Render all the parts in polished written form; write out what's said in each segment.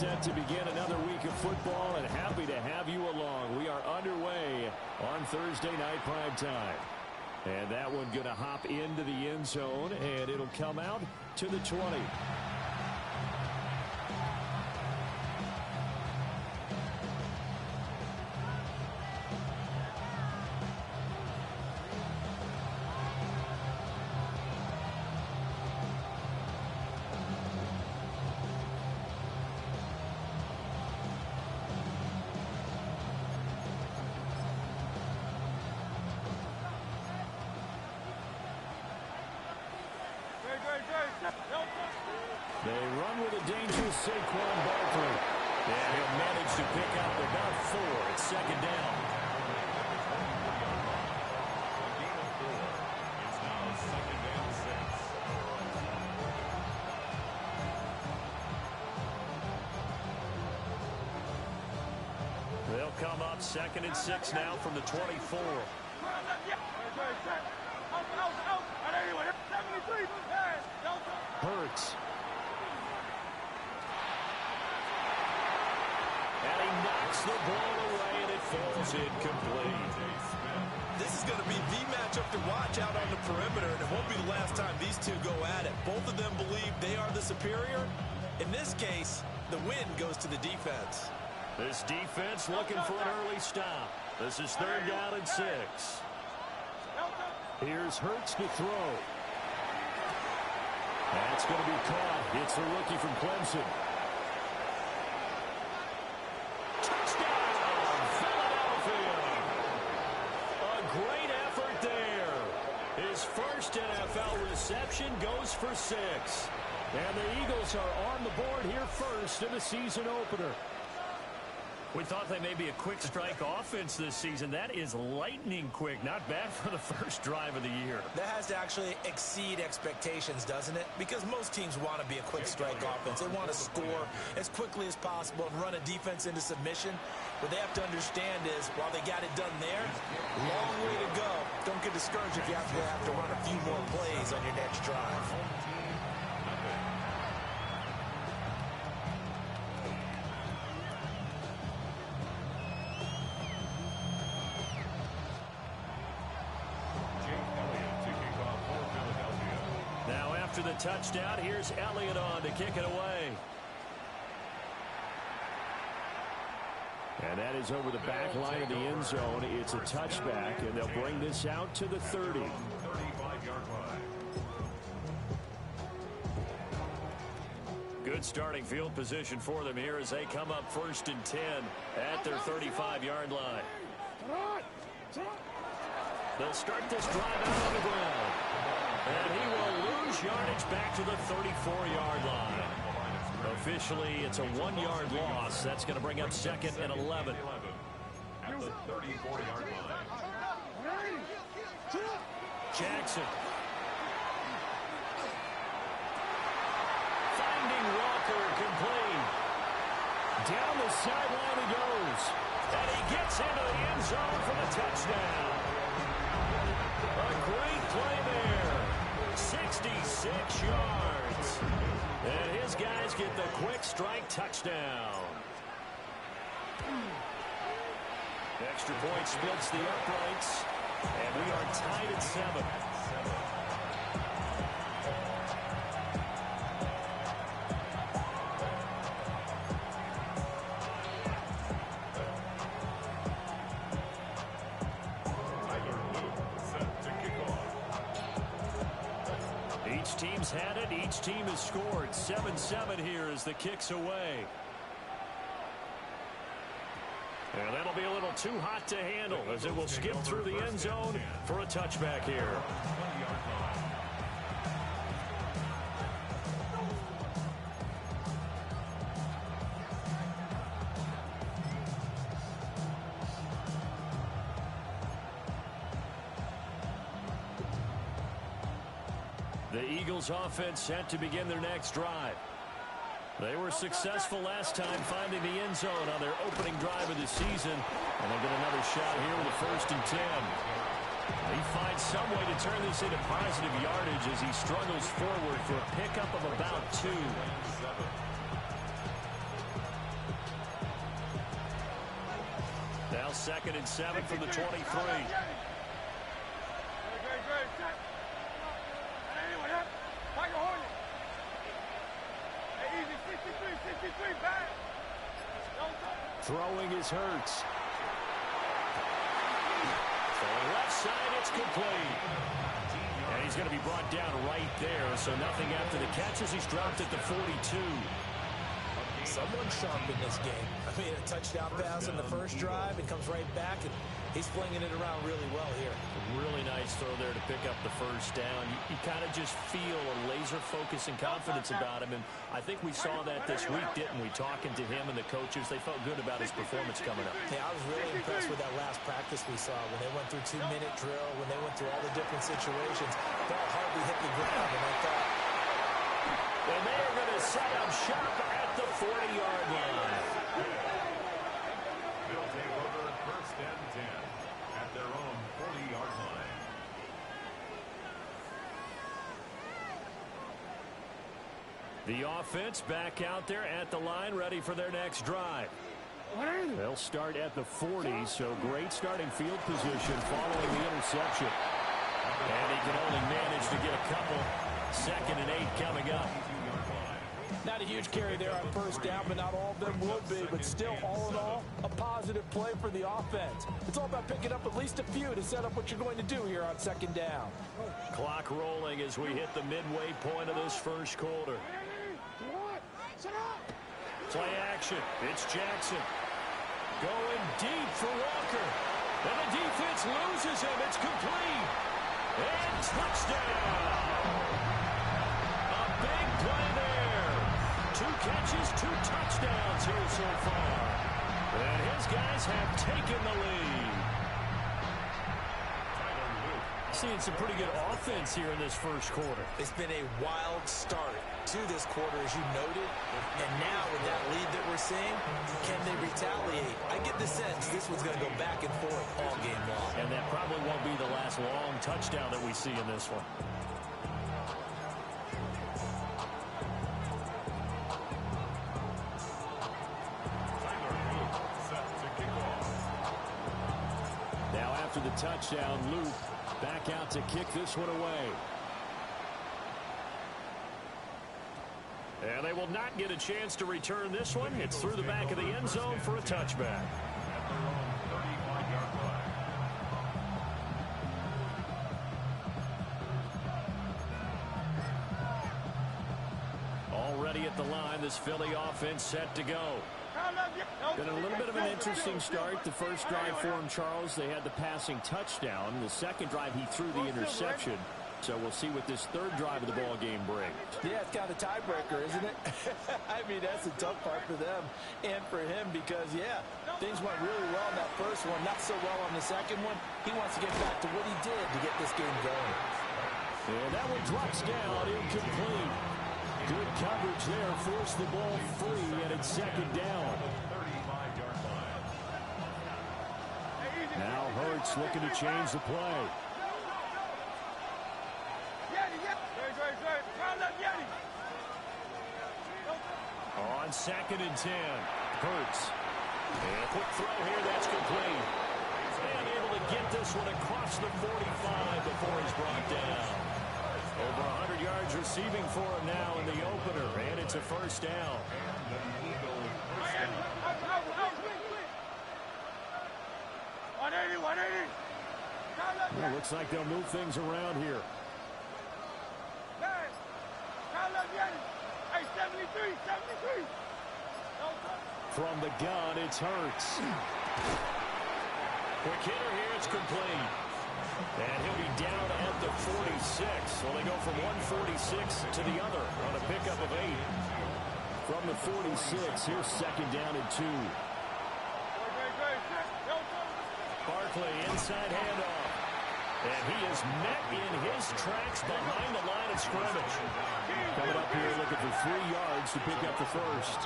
set to begin another week of football, and happy to have you along. We are underway on Thursday night prime time. And that one going to hop into the end zone, and it'll come out to the 20. They run with a dangerous Saquon Barkley. And he'll manage to pick up about 4 at second down. It's now second down 6. They'll come up 2nd and 6 now from the 24. Hurts. And he knocks the ball away, and it falls incomplete. This is going to be the matchup to watch out on the perimeter, and it won't be the last time these two go at it. Both of them believe they are the superior. In this case, the win goes to the defense. This defense looking for an early stop. This is 3rd down and 6. Here's Hurts to throw. That's going to be caught. It's the rookie from Clemson. Touchdown, Philadelphia. A great effort there. His first NFL reception goes for 6. And the Eagles are on the board here first in the season opener. We thought they may be a quick strike offense this season. That is lightning quick. Not bad for the first drive of the year. That has to actually exceed expectations, doesn't it? Because most teams want to be a quick strike offense. They want to score as quickly as possible and run a defense into submission. What they have to understand is, while they got it done there, long way to go. Don't get discouraged if you have to run a few more plays on your next drive. After the touchdown, here's Elliott on to kick it away. And that is over the back line of the end zone. It's a touchback, and they'll bring this out to the 30. 35-yard line. Good starting field position for them here as they come up 1st and 10 at their 35-yard line. They'll start this drive out on the ground. And he will lose yardage back to the 34-yard line. Officially, it's a 1-yard loss. That's going to bring up 2nd and 11. At the 34-yard line. Jackson. Finding Walker complete. Down the sideline he goes. And he gets into the end zone for the touchdown. A great play there. 66 yards. And his guys get the quick strike touchdown. Extra point splits the uprights. And we are tied at 7. Each team's had it. Each team has scored. 7-7 here as the kick's away. And that'll be a little too hot to handle as it will skip through the end zone for a touchback here. The Eagles offense set to begin their next drive. They were successful last time finding the end zone on their opening drive of the season. And they'll get another shot here with a 1st and 10. He finds some way to turn this into positive yardage as he struggles forward for a pickup of about 2. Now 2nd and 7 from the 23. Throwing is Hurts. Throwing left side, it's complete. And he's going to be brought down right there, so nothing after the catches. He's dropped at the 42. Someone sharp in this game. I mean, a touchdown pass in the first drive. It comes right back, and he's flinging it around really well here. Really nice throw there to pick up the first down. You kind of just feel a laser focus and confidence about him, and I think we saw that this week, didn't we? Talking to him and the coaches, they felt good about his performance coming up. Yeah, I was really impressed with that last practice we saw when they went through 2-minute drill, when they went through all the different situations. Ball hardly hit the ground, and I thought, and they are going to set up shop at the 40-yard line. They'll take over 1st and 10 at their own 40-yard line. The offense back out there at the line, ready for their next drive. They'll start at the 40, so great starting field position following the interception. And he can only manage to get a couple. 2nd and 8 coming up. not a huge carry there on first down, but not all of them will be. But still, all in all, a positive play for the offense. It's all about picking up at least a few to set up what you're going to do here on 2nd down. Clock rolling as we hit the midway point of this first quarter. Play action. It's Jackson. Going deep for Walker. And the defense loses him. It's complete. And touchdown. A big play there. 2 catches, 2 touchdowns here so far. And his guys have taken the lead. Seeing some pretty good offense here in this first quarter. It's been a wild start to this quarter, as you noted. And now with that lead that we're seeing, can they retaliate? I get the sense this one's going to go back and forth all game long. And that probably won't be the last long touchdown that we see in this one. Now after the touchdown, Luke back out to kick this one away. And they will not get a chance to return this one. It's through the back of the end zone for a touchback. Already at the line, this Philly offense set to go. Been a little bit of an interesting start. The first drive for him, Charles, they had the passing touchdown. The second drive, he threw the interception. So we'll see what this third drive of the ball game brings. Yeah, it's kind of a tiebreaker, isn't it? I mean, that's a tough part for them and for him because, yeah, things went really well in that first one, not so well on the second one. He wants to get back to what he did to get this game going. And that one drops down, incomplete. Good coverage there, forced the ball free, and it's second down. Now Hurts looking to change the play. On 2nd and 10, Hurts. And a quick throw here, that's complete. And able to get this one across the 45 before he's brought down. Over 100 yards receiving for him now in the opener, and it's a first down. Well, looks like they'll move things around here. From the gun, it's Hurts. Quick hitter here, it's complete. And he'll be down at the 46. Well, they go from 146 to the other on a pickup of 8. From the 46, here's second down and 2. Barkley, inside handoff. And he is met in his tracks behind the line of scrimmage. Coming up here looking for 3 yards to pick up the first.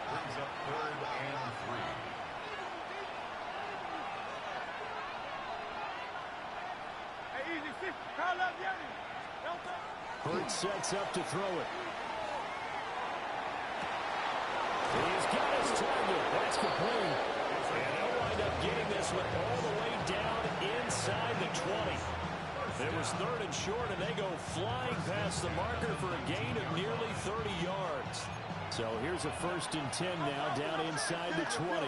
Brings up 3rd and 3. Hurts sets up to throw it. He's got his target. That's complete. And they'll wind up getting this This one all the way down inside the 20. It was 3rd and short, and they go flying past the marker for a gain of nearly 30 yards. So here's a 1st and 10 now, down inside the 20.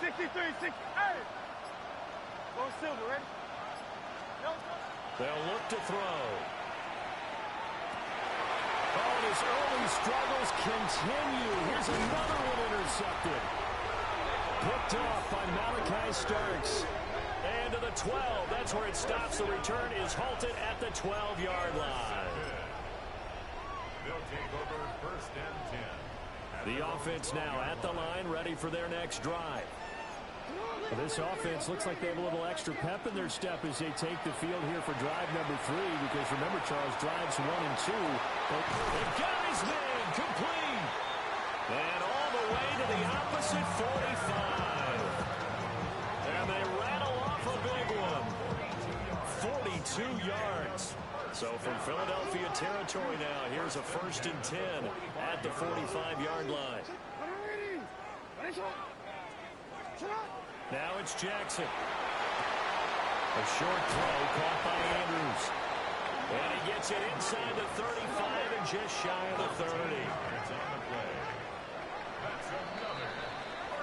63-68. Go Silver, ready? They'll look to throw. Oh, and his early struggles continue. Here's another one intercepted. Picked off by Malachi Starks. And to the 12. That's where it stops. The return is halted at the 12-yard line. They'll take over 1st and 10. The offense now at the line, ready for their next drive. This offense looks like they have a little extra pep in their step as they take the field here for drive number 3, because remember, Charles, drives 1 and 2. They've got his man complete. And all the way to the opposite 45. And they rattle off a big one. 42 yards. So from Philadelphia territory now, here's a 1st and 10 at the 45-yard line. Now it's Jackson. A short throw caught by Andrews. And he gets it inside the 35 and just shy of the 30.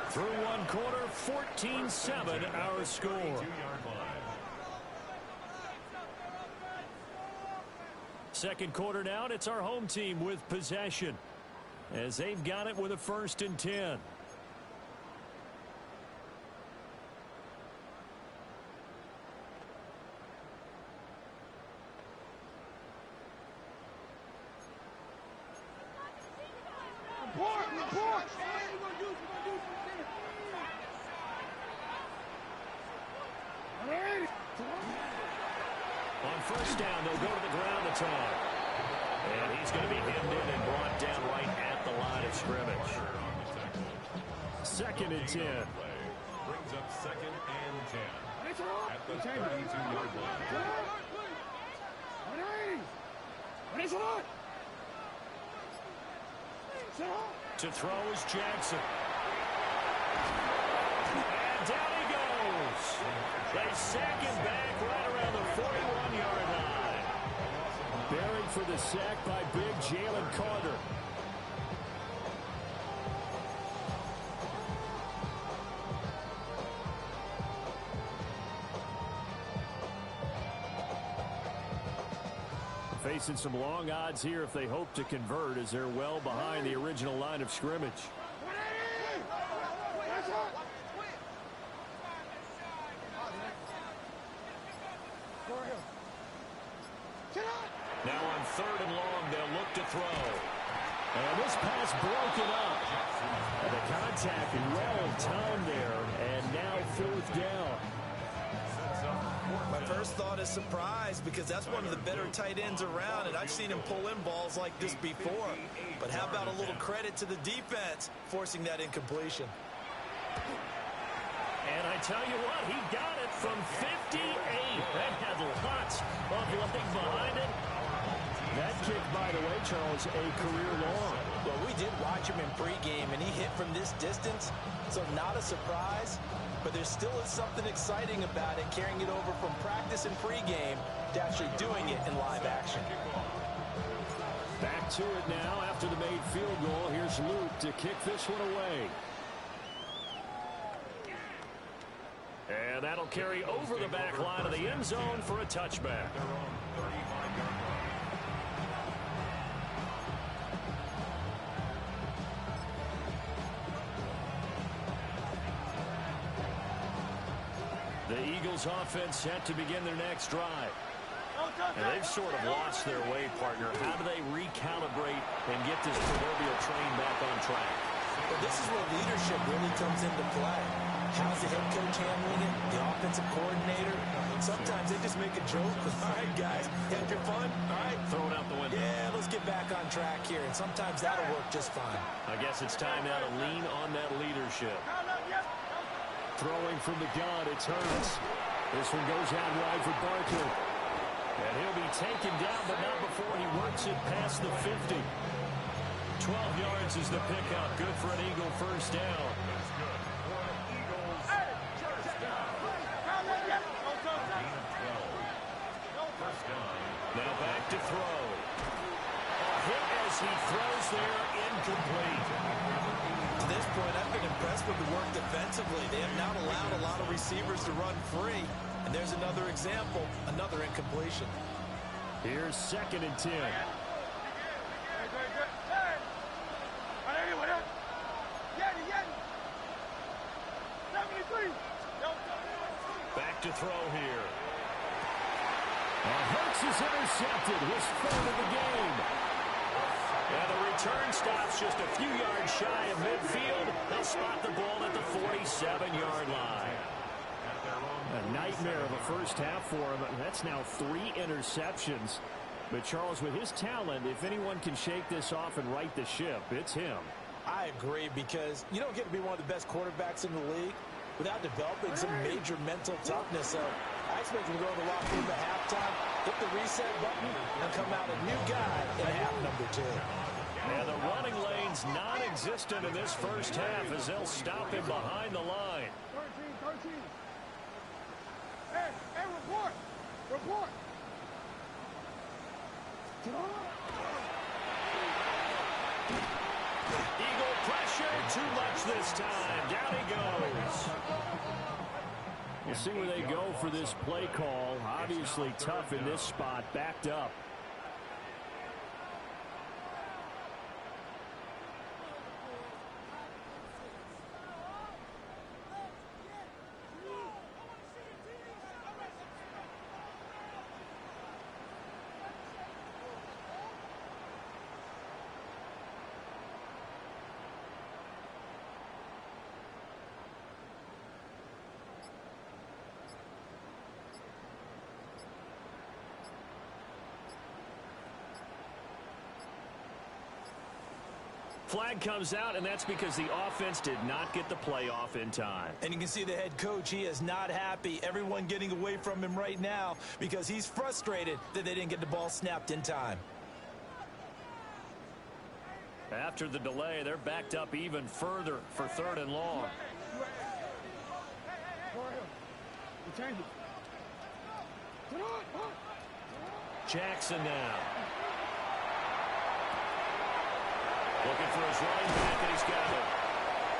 Through one quarter, 14-7 our score. Second quarter now, and it's our home team with possession, as they've got it with a 1st and 10. On 1st down, they'll go to the ground attack. And he's going to be hemmed in and brought down right at the line of scrimmage. 2nd and 10. Brings up 2nd and 10. At the 32-yard line. To throw is Jackson. And down he goes. They sack him back right around the 41-yard line. Buried for the sack by big Jalen Carter. Facing some long odds here if they hope to convert, as they're well behind the original line of scrimmage. Now on 3rd and long, they'll look to throw. And this pass broken up. And the contact well timed there, and now 4th down. My first thought is surprise, because that's one of the better tight ends around, and I've seen him pull in balls like this before. But how about a little credit to the defense forcing that incompletion? And I tell you what, he got it from 58. That had lots of leg behind it. That kick, by the way, Charles, a career long. Well, we did watch him in pregame, and he hit from this distance, so not a surprise. But there still is something exciting about it, carrying it over from practice and pregame to actually doing it in live action. Back to it now after the made field goal. Here's Luke to kick this one away. And that'll carry over the back line of the end zone for a touchback. The Eagles offense set to begin their next drive. And they've sort of lost their way, partner. How do they recalibrate and get this proverbial train back on track? Well, this is where leadership really comes into play. How's the head coach handling it? The offensive coordinator? Sometimes they just make a joke. All right, guys, you had your fun? All right. Throw it out the window. Yeah, let's get back on track here. And sometimes that'll work just fine. I guess it's time now to lean on that leadership. Throwing from the gun, it's Hurts. This one goes out wide for Barkley. And he'll be taken down, but not before he works it past the 50. 12 yards is the pickup. Good for an Eagle first down. That's good for an Eagles first down. First down. Now back to throw. A hit as he throws there, incomplete. To this point, I've been impressed with the work defensively. They have not allowed a lot of receivers to run free. And there's another example, another incompletion. Here's 2nd and 10. Back to throw here. And Hurts is intercepted, his 3rd of the game. And the return stops just a few yards shy of midfield. They'll spot the ball at the 47-yard line. A nightmare of a first half for him. That's now 3 interceptions. But, Charles, with his talent, if anyone can shake this off and right the ship, it's him. I agree, because you don't get to be one of the best quarterbacks in the league without developing some major mental toughness. So I expect him to go to the locker room at halftime, hit the reset button, and come out a new guy in half number 2. And the running lane's non-existent in this first half as they'll stop him behind the line. 13. Hey, report! Report! Eagle pressure, too much this time. Down he goes. We'll see where they go for this play call. Obviously tough in this spot, backed up. Flag comes out, and that's because the offense did not get the play off in time. And you can see the head coach, he is not happy. Everyone getting away from him right now because he's frustrated that they didn't get the ball snapped in time. After the delay, they're backed up even further for 3rd and long. Jackson now. Looking for his running back, and he's got it.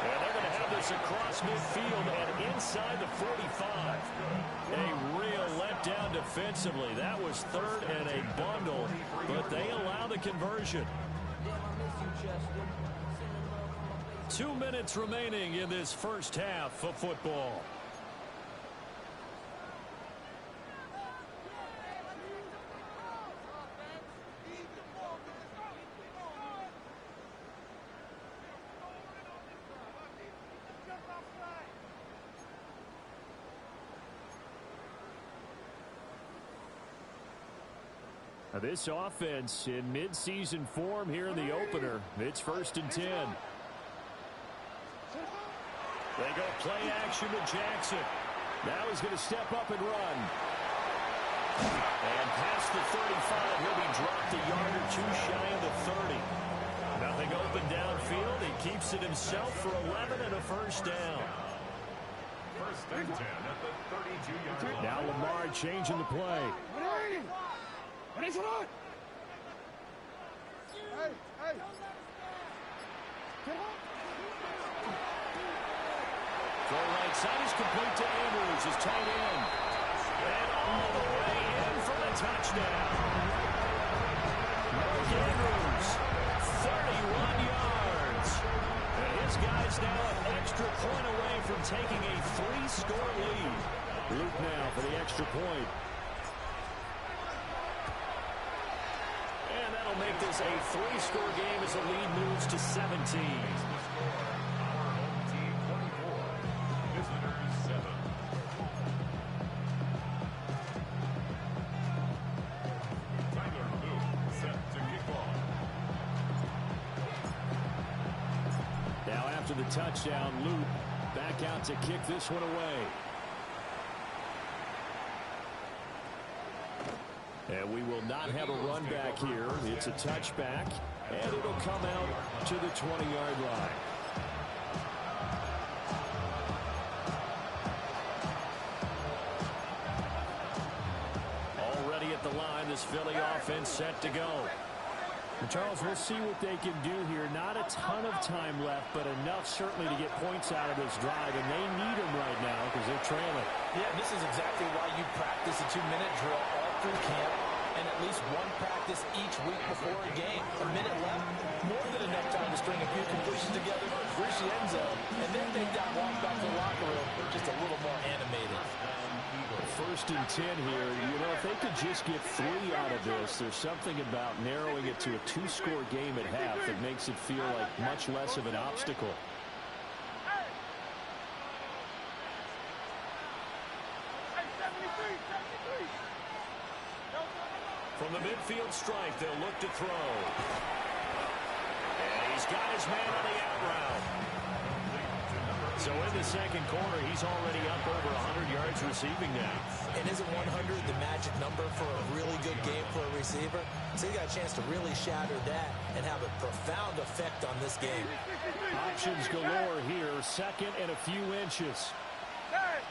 And they're going to have this across midfield and inside the 45. A real letdown defensively. That was 3rd and a bundle, but they allow the conversion. 2 minutes remaining in this first half of football. This offense in midseason form here in the opener. It's 1st and 10. They go play action to Jackson. Now he's going to step up and run. And past the 35, he'll be dropped a yard or 2 shy of the 30. Nothing open downfield. He keeps it himself for 11 and a first down. 1st and 10 at the 32-yard line. Now Lamar changing the play. Throw right side is complete to Andrews, his tight end. And all the way in for the touchdown. Mark Andrews, 31 yards. And his guy's now an extra point away from taking a 3-score lead. Luke now for the extra point. And that'll make this a 3-score game as the lead moves to 17. The touchdown, Luke back out to kick this one away. And we will not have a run back here. It's a touchback, and it'll come out to the 20-yard line. Already at the line, this Philly offense set to go. And Charles, we'll see what they can do here. Not a ton of time left, but enough certainly to get points out of this drive, and they need them right now because they're trailing. Yeah, this is exactly why you practice a 2-minute drill all through camp and at least one practice each week before a game. A minute left, more than enough time to string a few completions together, reach the end zone, and then take that walk back to the locker room just a little more animated. 1st and 10 here. You know, if they could just get 3 out of this, there's something about narrowing it to a 2-score game at half that makes it feel like much less of an obstacle. From the midfield strike, they'll look to throw. And he's got his man on the out route. So in the second quarter, he's already up over 100 yards receiving now. And isn't 100 the magic number for a really good game for a receiver? So he got a chance to really shatter that and have a profound effect on this game. Options galore here. 2nd and a few inches. Hey,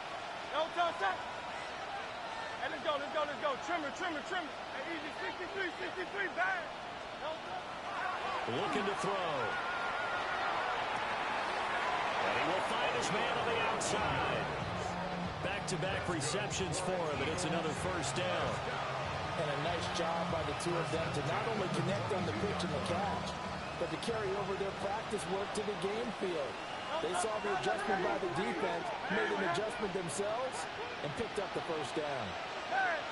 no touch up. Hey, let's go. Trimmer. Hey, easy, 63, bang. No touch. Looking to throw. And he will find his man on the outside. Back-to-back receptions for him, and it's another 1st down. And a nice job by the two of them to not only connect on the pitch and the catch, but to carry over their practice work to the game field. They saw the adjustment by the defense, made an adjustment themselves, and picked up the 1st down. Hey.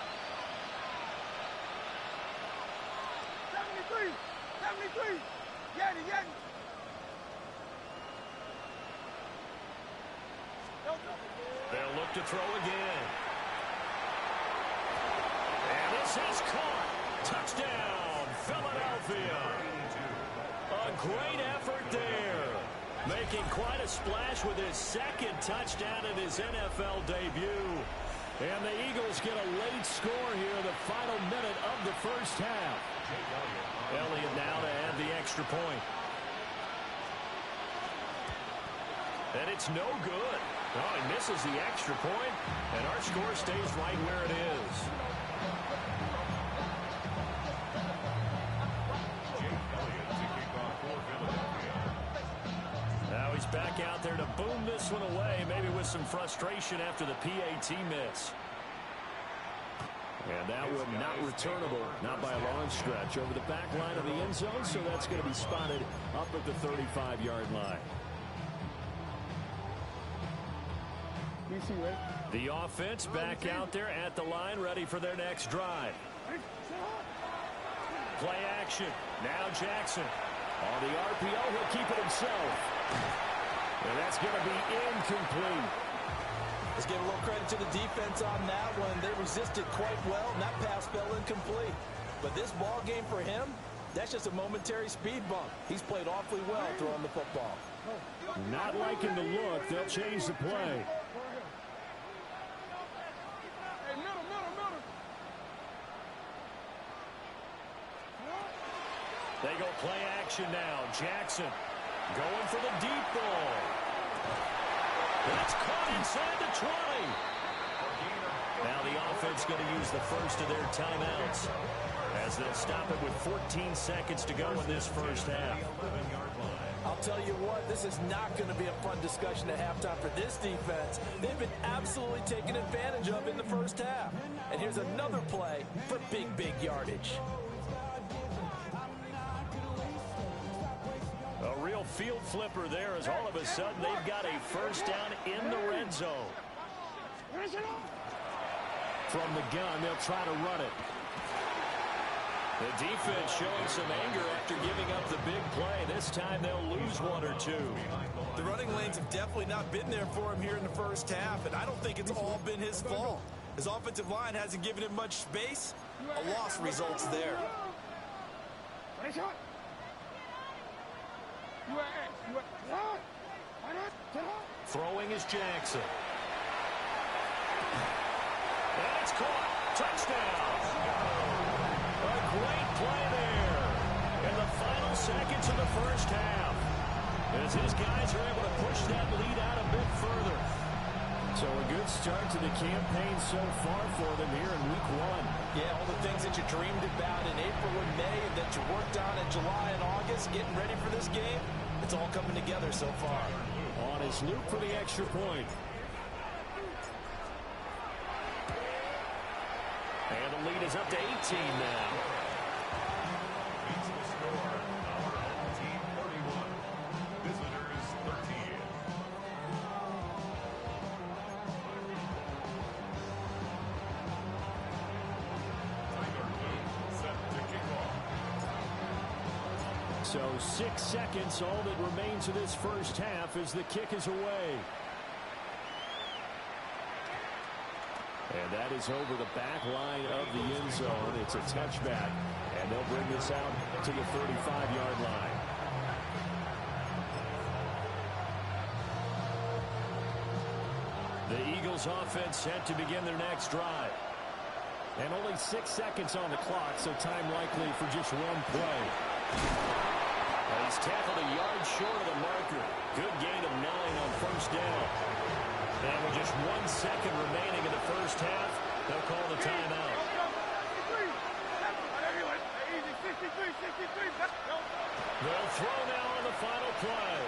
73. Yeti. They'll look to throw again. And this is caught. Touchdown, Philadelphia. A great effort there. Making quite a splash with his 2nd touchdown in his NFL debut. And the Eagles get a late score here in the final minute of the 1st half. Elliott now to add the extra point. And it's no good. Oh, he misses the extra point, and our score stays right where it is. Now he's back out there to boom this one away, maybe with some frustration after the PAT miss. And that one not returnable, not by a long stretch, over the back line of the end zone, so that's going to be spotted up at the 35-yard line. The offense back out there at the line, ready for their next drive. Play action. Now Jackson. On the RPO, he'll keep it himself. And that's going to be incomplete. Let's give a little credit to the defense on that one. They resisted quite well, and that pass fell incomplete. But this ball game for him, that's just a momentary speed bump. He's played awfully well throwing the football. Not liking the look. They'll change the play. They go play action now. Jackson going for the deep ball. That's caught inside the 20. Now the offense going to use the first of their timeouts as they'll stop it with 14 seconds to go in this 1st half. I'll tell you what, this is not going to be a fun discussion at halftime for this defense. They've been absolutely taken advantage of in the 1st half. And here's another play for big yardage. A real field flipper there as all of a sudden they've got a 1st down in the red zone. From the gun, they'll try to run it. The defense showing some anger after giving up the big play. This time they'll lose 1 or 2. The running lanes have definitely not been there for him here in the 1st half, and I don't think it's all been his fault. His offensive line hasn't given him much space. A loss results there. Throwing is Jackson. And it's caught. Touchdown. A great play there in the final seconds of the 1st half. as his guys are able to push that lead out a bit further. So a good start to the campaign so far for them here in week 1. Yeah, all the things that you dreamed about in April and May and that you worked on in July and August, getting ready for this game, it's all coming together so far. On his loop for the extra point. And the lead is up to 18 now. Beats the score. Our own team 31. Visitors 13. Tiger Woods set to kick off. So 6 seconds, all that remains of this first half as the kick is away. And that is over the back line of the end zone. It's a touchback, and they'll bring this out to the 35-yard line. The Eagles offense set to begin their next drive. And only 6 seconds on the clock, so time likely for just one play. And he's tackled a yard short of the marker. Good gain of 9 on first down. And with just 1 second remaining in the first half, they'll call the timeout. They'll throw now on the final play.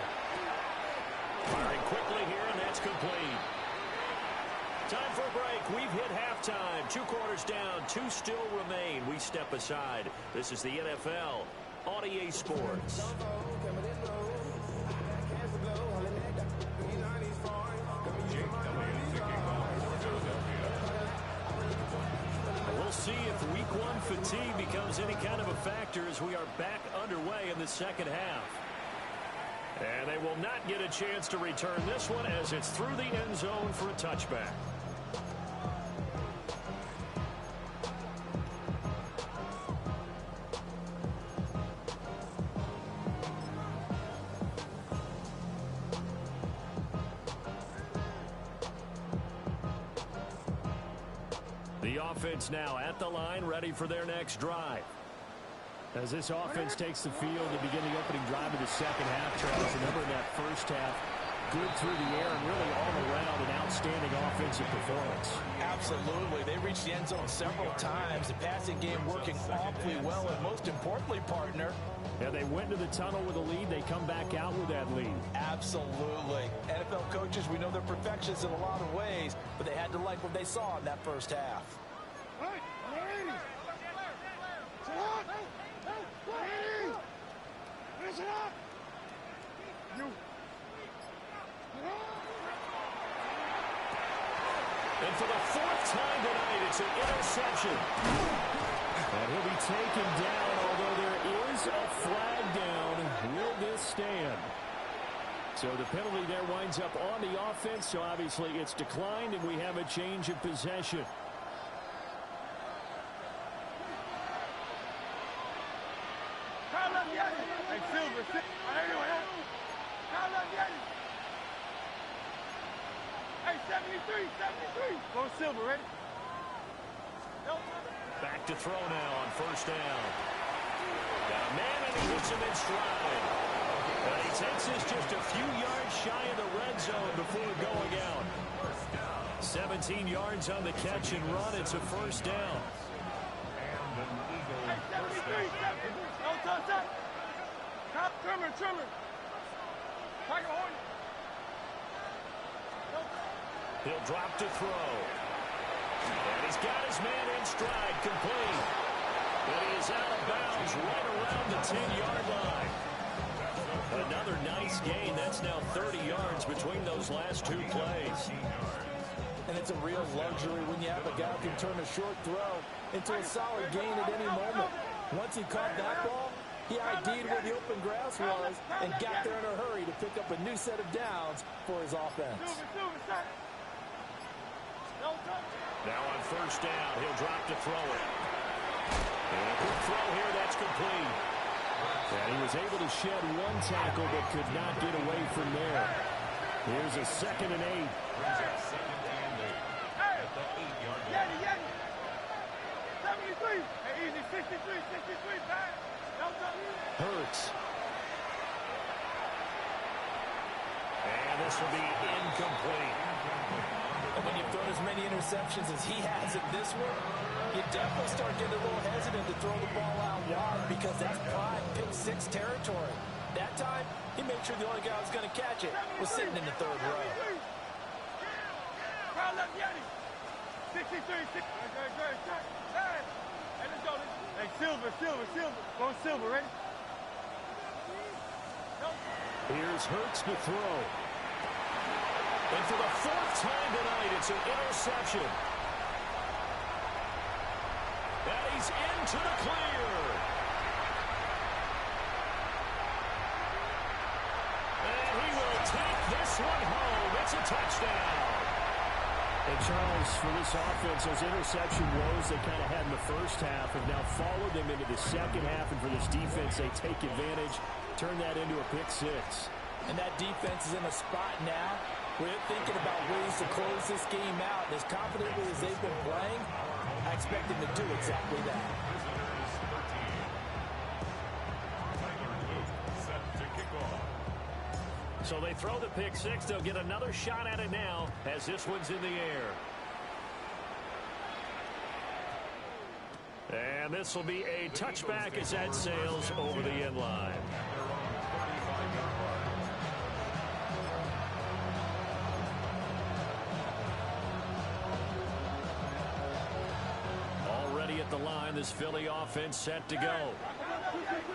Firing quickly here, and that's complete. Time for a break. We've hit halftime. 2 quarters down, 2 still remain. We step aside. This is the NFL on EA Sports. We'll see if week 1 fatigue becomes any kind of a factor as we are back underway in the second half. And they will not get a chance to return this one as it's through the end zone for a touchback. The offense now at the line, ready for their next drive. As this offense takes the field to begin the opening drive of the second half, Charles, remember in that first half, good through the air and really all around an outstanding offensive performance. Absolutely. They reached the end zone several times. The passing game working awfully well, and most importantly, partner, yeah, they went to the tunnel with a lead. They come back out with that lead. Absolutely. NFL coaches, we know they're perfectionists in a lot of ways, but they had to like what they saw in that first half. And for the 4th time tonight, it's an interception. And he'll be taken down, although there is a flag down. Will this stand? So the penalty there winds up on the offense, so obviously it's declined, and we have a change of possession. Hey, Silver, hey, 73. Go Silver, ready? Back to throw now on first down. Got a man, and he hits him in stride. And he takes this just a few yards shy of the red zone before going out. 17 yards on the catch and run. It's a first down. And an Eagle Hey, 73. No touch up. Trimmer. Tiger Horn. He'll drop to throw. And he's got his man in stride, complete. And he is out of bounds right around the 10-yard line. Another nice gain. That's now 30 yards between those last 2 plays. And it's a real luxury when you have a guy who can turn a short throw into a solid gain at any moment. Once he caught that ball, he ID'd where the open grass was and got there in a hurry to pick up a new set of downs for his offense. Now on first down, he'll drop to throw it. And a quick throw here, that's complete. And he was able to shed 1 tackle but could not get away from there. Here's a 2nd and 8. At the 8-yard line. 73. Hey, easy, 63, back. Hurts. And this will be incomplete. And when you've thrown as many interceptions as he has in this one, you definitely start getting a little hesitant to throw the ball out wide because that's prime pick six territory. That time, he made sure the only guy who was going to catch it was sitting in the third row. Crowd left Yeti. 63, 6. Hey, let's go. Hey, Silver. Go Silver, ready? Here's Hurts to throw. And for the fourth time tonight, it's an interception. And he's into the clear. And he will take this one home. It's a touchdown. And Charles, for this offense, those interception woes they kind of had in the first half have now followed them into the second half. And for this defense, they take advantage, turn that into a pick six. And that defense is in a spot now where they're thinking about ways to close this game out. And as confidently as they've been playing, I expect them to do exactly that. So they throw the pick six. They'll get another shot at it now as this one's in the air. And this will be a touchback as that sails over the end line. Already at the line, this Philly offense set to go.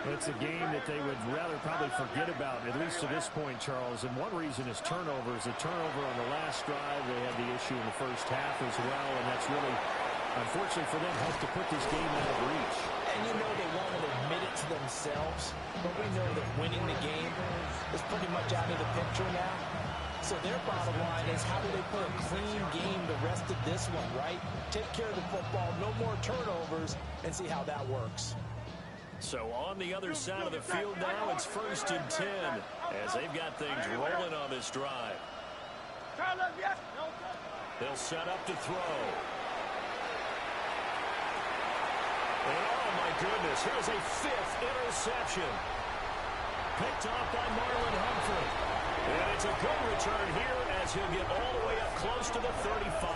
It's a game that they would rather probably forget about, at least to this point, Charles. And one reason is turnovers. A turnover on the last drive. They had the issue in the first half as well, and that's really, unfortunately for them, helped to put this game out of reach. And you know they won't admit it to themselves, but we know that winning the game is pretty much out of the picture now. So their bottom line is, how do they play a clean game the rest of this one, right? Take care of the football, no more turnovers, and see how that works. So on the other side of the field now, it's 1st and 10 as they've got things rolling on this drive. They'll set up to throw. And oh my goodness, here's a 5th interception. Picked off by Marlon Humphrey. And it's a good return here as he'll get all the way up close to the 35.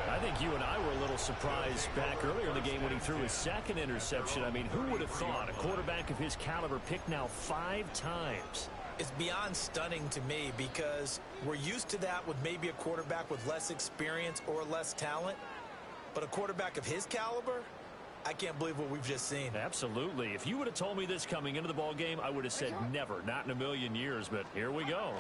I think you and I were a little surprised back earlier in the game when he threw his 2nd interception. I mean, who would have thought a quarterback of his caliber picked now 5 times? It's beyond stunning to me because we're used to that with maybe a quarterback with less experience or less talent. But a quarterback of his caliber, I can't believe what we've just seen. Absolutely. If you would have told me this coming into the ball game, I would have said never, not in a million years. But here we go.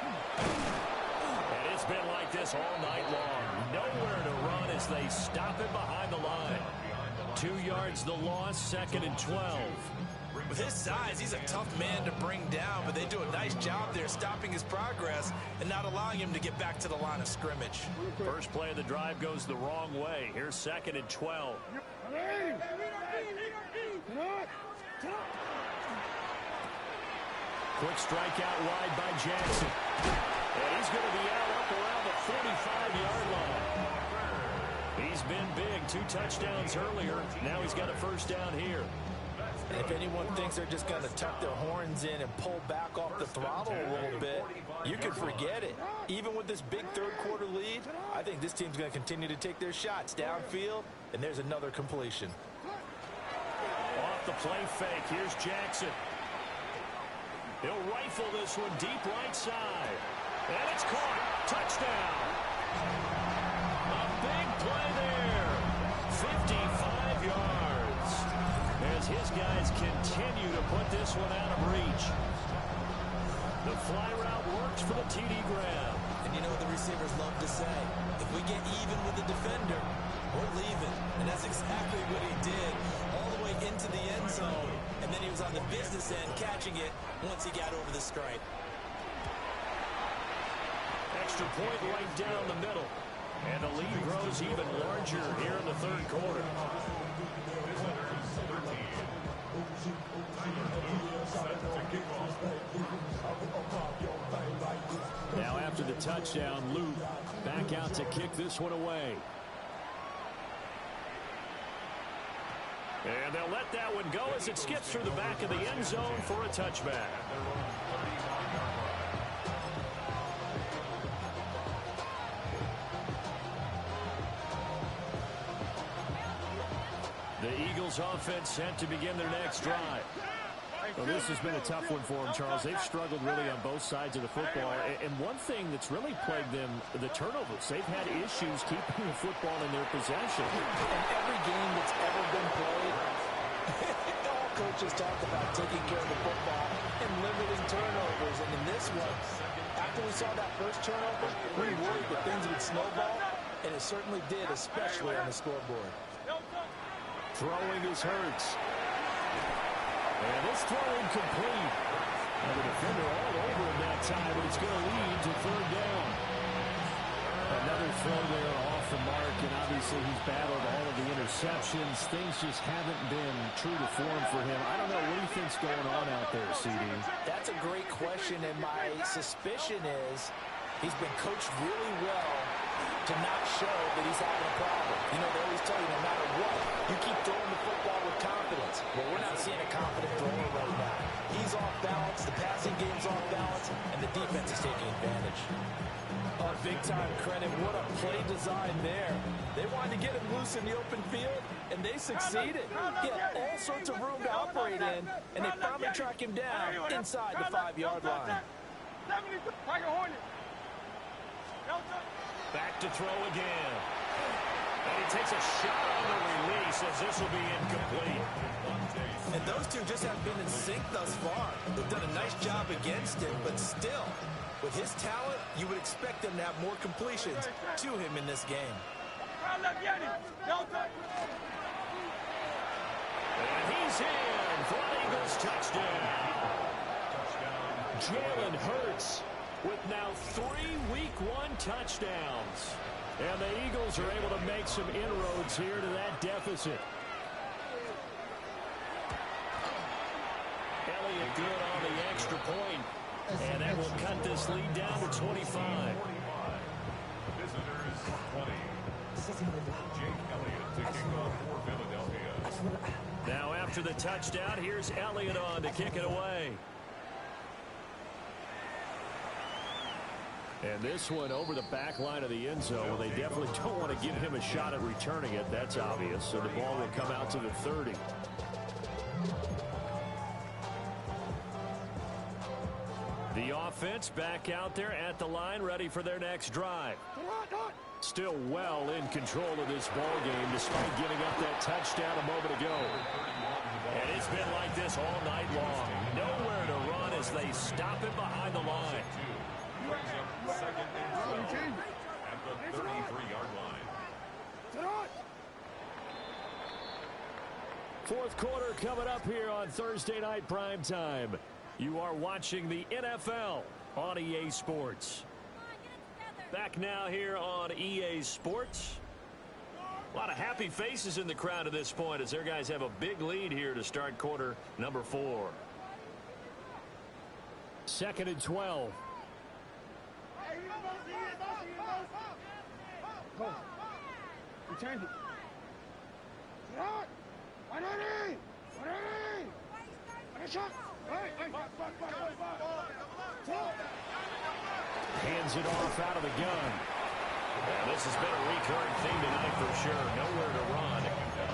And it's been like this all night long. Nowhere to run as they stop him behind the line. 2 yards the loss, 2nd and 12. With his size, he's a tough man to bring down, but they do a nice job there stopping his progress and not allowing him to get back to the line of scrimmage. First play of the drive goes the wrong way. Here's 2nd and 12. Quick strike out wide by Jackson. And he's going to be out up around the 45-yard line. He's been big. 2 touchdowns earlier. Now he's got a first down here. And if anyone thinks they're just going to tuck their horns in and pull back off the throttle a little bit, you can forget it. Even with this big third-quarter lead, I think this team's going to continue to take their shots downfield, and there's another completion. Off the play fake, here's Jackson. He'll rifle this one deep right side. And it's caught. Touchdown. A big play there. 55 yards. As his guys continue to put this one out of reach. The fly route works for the TD grab. And you know what the receivers love to say? If we get even with the defender, we're leaving. And that's exactly what he did all the way into the end zone. And then he was on the business end catching it once he got over the stripe. Extra point right down the middle. And the lead grows even larger here in the third quarter. Now after the touchdown, Luke back out to kick this one away. And they'll let that one go as it skips through the back of the end zone for a touchback. Eagles offense set to begin their next drive. Well, this has been a tough one for them, Charles. They've struggled really on both sides of the football. And one thing that's really plagued them, the turnovers. They've had issues keeping the football in their possession. In every game that's ever been played, all coaches talk about taking care of the football and limiting turnovers. And in this one, after we saw that first turnover, we worried that things would snowball, and it certainly did, especially on the scoreboard. Throwing is Hurts. And this throw incomplete. And the defender all over him that time, but it's going to lead to third down. Another throw there off the mark, and obviously he's battled all of the interceptions. Things just haven't been true to form for him. I don't know. What do you think's going on out there, CD? That's a great question, and my suspicion is he's been coached really well to not show that he's having a problem. You know, they always tell you no matter what, you keep throwing the football with confidence. Well, we're not seeing a confident thrower right now. He's off balance, the passing game's off balance, and the defense is taking advantage. Big-time credit. What a play design there. They wanted to get him loose in the open field, and they succeeded. He had all sorts of room to operate in, and they finally track him down inside the 5-yard line. Back to throw again. And he takes a shot on the release as this will be incomplete. And those two just have been in sync thus far. They've done a nice job against him, but still, with his talent, you would expect them to have more completions to him in this game. And he's in for an Eagles touchdown. Jalen Hurts with now 3 Week 1 touchdowns. And the Eagles are able to make some inroads here to that deficit. Elliott good on the extra point. And that will cut this lead down to 25. Visitors 20. Jake Elliott to kick off for Philadelphia. Now after the touchdown, here's Elliott on to kick it away. And this one over the back line of the end zone. Well, they definitely don't want to give him a shot at returning it. That's obvious. So the ball will come out to the 30. The offense back out there at the line, ready for their next drive. Still well in control of this ball game despite giving up that touchdown a moment ago. And it's been like this all night long. Nowhere to run as they stop him behind the line. Second and 12 at the 33-yard line. Fourth quarter coming up here on Thursday Night Primetime. You are watching the NFL on EA Sports. Back now here on EA Sports. A lot of happy faces in the crowd at this point as their guys have a big lead here to start quarter number 4. Second and 12. Go. Return it. Hands it off out of the gun. And this has been a recurring theme tonight for sure. Nowhere to run.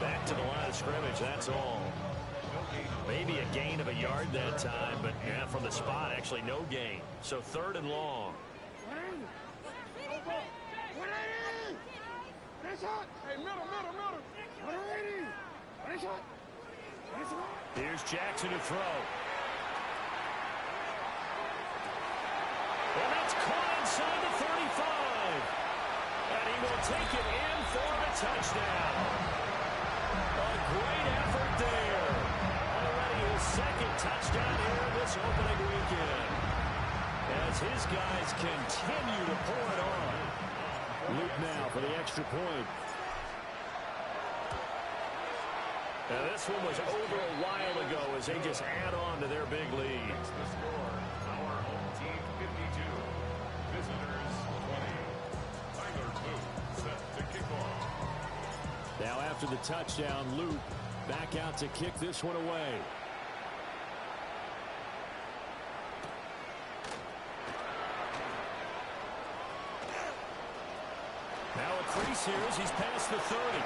Back to the line of scrimmage, that's all. Maybe a gain of a yard that time, but yeah, from the spot, actually no gain. So third and long. Here's Jackson to throw. And that's caught inside the 35. And he will take it in for the touchdown. A great effort there. Already his second touchdown here this opening weekend. As his guys continue to pour it on. Luke now for the extra point. Now this one was over a while ago as they just add on to their big lead. The score, our home team 52, visitors 20. Tyler Booth set to kick off. Now after the touchdown, Luke back out to kick this one away. Now a crease here as he's past the 30.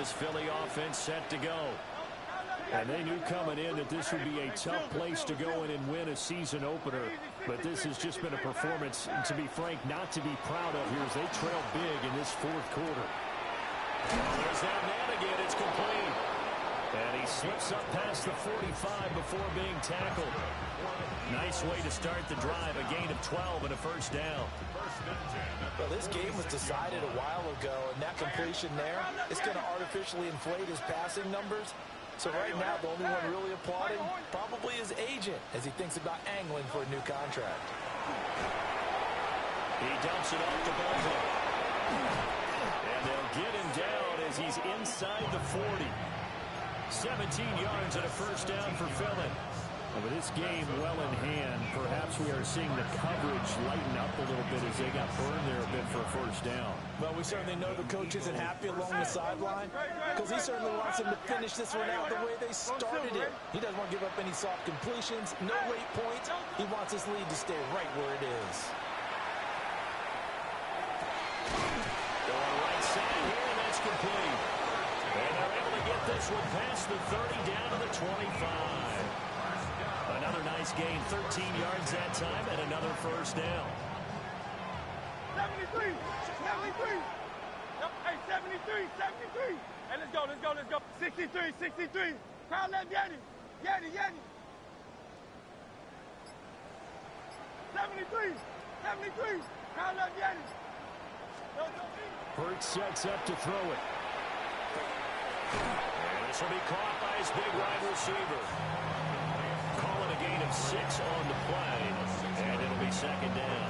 this Philly offense set to go. And they knew coming in that this would be a tough place to go in and win a season opener. But this has just been a performance, to be frank, not to be proud of here as they trail big in this fourth quarter. There's that man again. It's complete. And he slips up past the 45 before being tackled. Nice way to start the drive. A gain of 12 and a first down. Well, this game was decided a while ago, and that completion there is going to artificially inflate his passing numbers. So right now, the only one really applauding probably his agent as he thinks about angling for a new contract. He dumps it off to Bolton. And they'll get him down as he's inside the 40. 17 yards and a first down for Philly. With this game well in hand, perhaps we are seeing the coverage lighten up a little bit as they got burned there a bit for a first down. Well, we certainly know the coach isn't happy along the sideline because he certainly wants them to finish this one out the way they started it. He doesn't want to give up any soft completions, no late points. He wants his lead to stay right where it is. Going right side here, and that's complete. And they're able to get this one past the 30 down to the 25. Another nice gain, 13 yards that time, and another first down. 73, 73. Yep, hey, 73, 73. Hey, let's go, let's go, let's go. 63, 63. Crowd left Yanni. Yanni, Yanni. 73, 73. Crowd left Yanni. Hurts sets up to throw it. And this will be caught by his big wide receiver. Calling a gain of 6 on the play, and it'll be second down.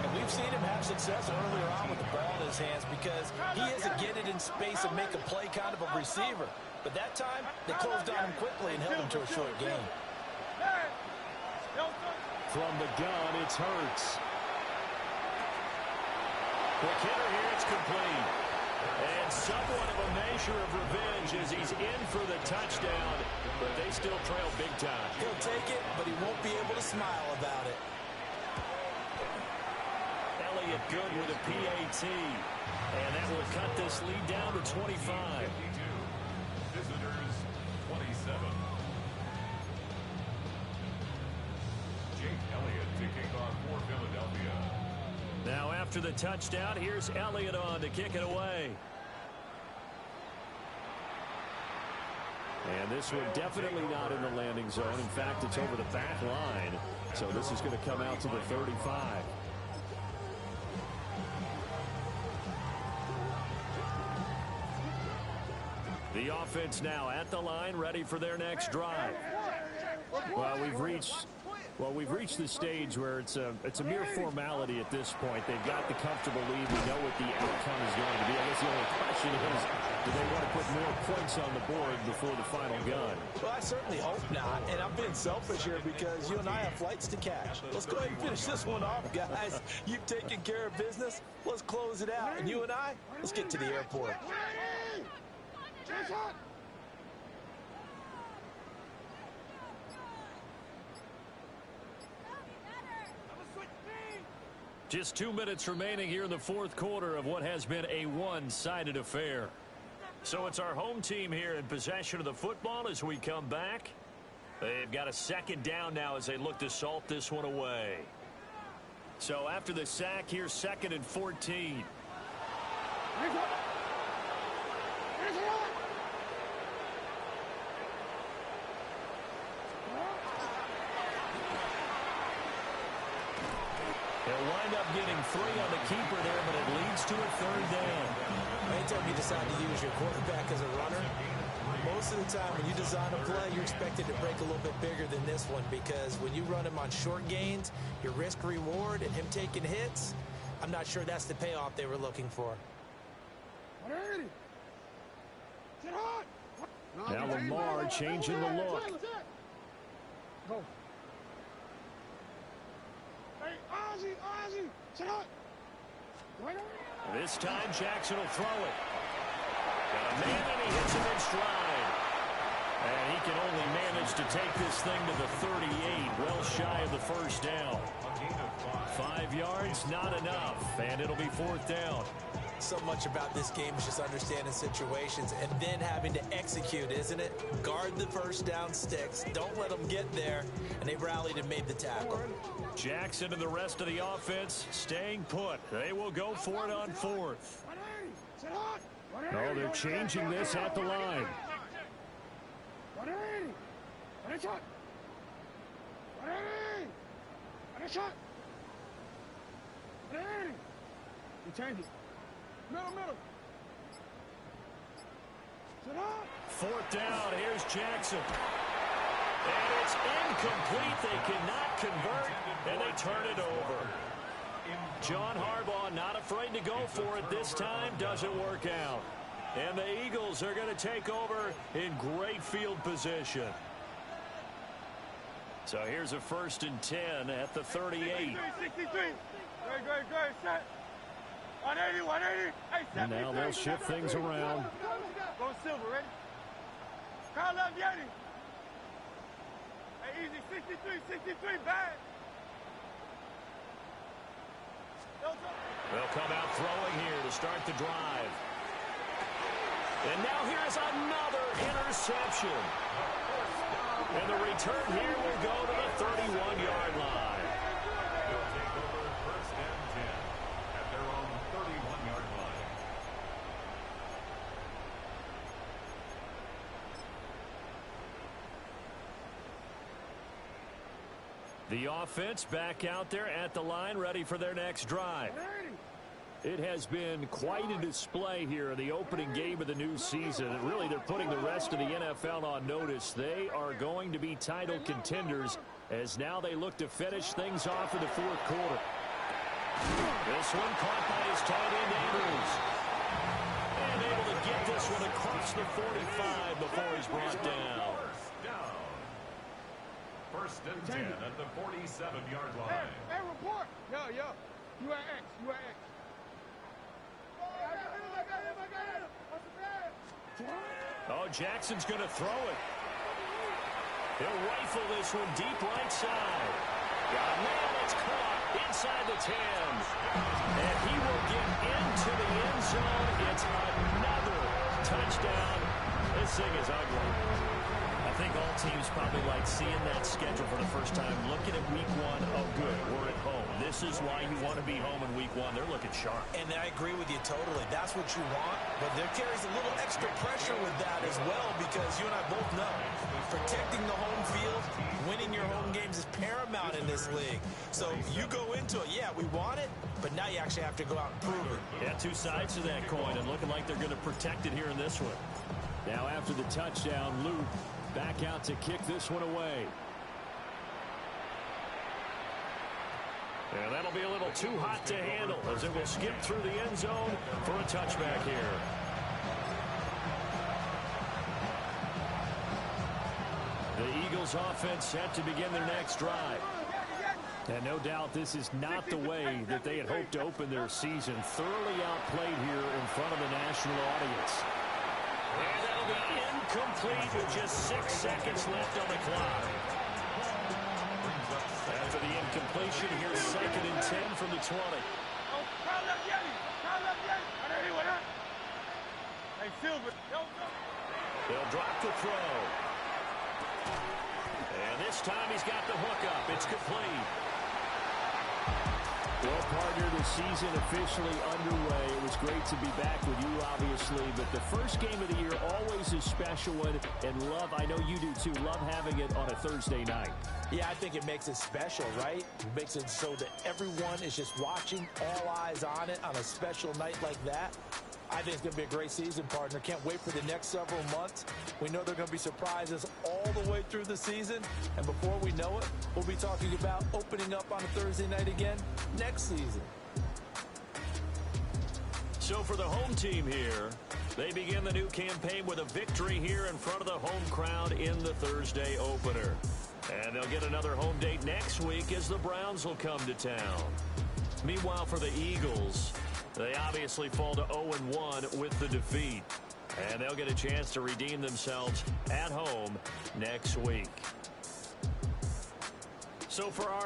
And we've seen him have success earlier on with the ball in his hands because he isn't get it in space and make a play kind of a receiver. But that time, they closed on him quickly and held him to a short gain. From the gun, it's Hurts. Quick hitter here, it's complete. And somewhat of a measure of revenge as he's in for the touchdown, but they still trail big time. He'll take it, but he won't be able to smile about it. Elliott good with a PAT, and that will cut this lead down to 25. Visitors 27. Jake Elliott to kick off for Philadelphia. Now after the touchdown, here's Elliott on to kick it away. And this one definitely not in the landing zone. In fact, it's over the back line. So this is going to come out to the 35. The offense now at the line, ready for their next drive. Well, we've reached the stage where it's a mere formality at this point. They've got the comfortable lead. We know what the outcome is going to be. I guess the only question is, do they want to put more points on the board before the final gun? Well, I certainly hope not. And I'm being selfish here because you and I have flights to catch. Let's go ahead and finish this one off, guys. You've taken care of business. Let's close it out. And you and I, let's get to the airport. Just 2 minutes remaining here in the fourth quarter of what has been a one-sided affair. So it's our home team here in possession of the football as we come back. They've got a second down now as they look to salt this one away. So after the sack, here's 2nd and 14. They'll wind up getting 3 on the keeper there, but it leads to a 3rd down. Anytime you decide to use your quarterback as a runner, most of the time when you design a play, you're expected to break a little bit bigger than this one because when you run him on short gains, your risk-reward and him taking hits, I'm not sure that's the payoff they were looking for. Now Lamar changing the look. Go. Hey, Ozzie, sit up. This time Jackson will throw it. Got a man and he hits him in stride. And he can only manage to take this thing to the 38, well shy of the first down. 5 yards, not enough, and it'll be 4th down. So much about this game is just understanding situations and then having to execute, isn't it? Guard the first down sticks. Don't let them get there. And they rallied and made the tackle. Jackson and the rest of the offense staying put. They will go for it on fourth. Oh, they're changing this at the line. He changed it. Middle. Fourth down. Here's Jackson. And it's incomplete. They cannot convert, and they turn it over. John Harbaugh not afraid to go for it this time. Doesn't work out. And the Eagles are going to take over in great field position. So here's a 1st and 10 at the 38. 63. Great, set. 180. Hey, And now they'll shift things around. Go Silver, ready? Crowd left Yeti. Hey, easy, 63, bad. They'll come out throwing here to start the drive. And now here's another interception. And the return here will go to the 31-yard line. They'll take over 1st and 10 at their own 31-yard line. The offense back out there at the line, ready for their next drive. It has been quite a display here in the opening game of the new season. And really, they're putting the rest of the NFL on notice. They are going to be title contenders as now they look to finish things off in the fourth quarter. This one caught by his tight end, Andrews. And able to get this one across the 45 before he's brought down. 1st and 10 at the 47-yard line. Hey, report. Yo. You at X. Oh, Jackson's going to throw it. He'll rifle this one deep right side. God, man, it's caught inside the 10. And he will get into the end zone. It's another touchdown. This thing is ugly. I think all teams probably like seeing that schedule for the first time, looking at week 1. Oh, good, we're at home. This is why you want to be home in week 1. They're looking sharp. And I agree with you totally. That's what you want. But there carries a little extra pressure with that as well because you and I both know protecting the home field, winning your home games is paramount in this league. So you go into it, yeah, we want it, but now you actually have to go out and prove it. Yeah, two sides to that coin, and looking like they're going to protect it here in this one. Now after the touchdown, Luke back out to kick this one away. And that'll be a little too hot to handle as it will skip through the end zone for a touchback here. The Eagles offense set to begin their next drive. And no doubt this is not the way that they had hoped to open their season. Thoroughly outplayed here in front of the national audience. And that'll be incomplete with just 6 seconds left on the clock. After the incompletion, here's 2nd and 10 from the 20. Hey, Silver. They'll drop the throw. And this time he's got the hook up. It's complete. Well, partner, the season officially underway. It was great to be back with you, obviously, but the first game of the year always a special one, and love, I know you do too, love having it on a Thursday night. Yeah, I think it makes it special, right? It makes it so that everyone is just watching, all eyes on it on a special night like that. I think it's going to be a great season, partner. Can't wait for the next several months. We know there are going to be surprises all the way through the season. And before we know it, we'll be talking about opening up on a Thursday night again next season. So for the home team here, they begin the new campaign with a victory here in front of the home crowd in the Thursday opener. And they'll get another home date next week as the Browns will come to town. Meanwhile, for the Eagles, they obviously fall to 0-1 with the defeat. And they'll get a chance to redeem themselves at home next week. So for our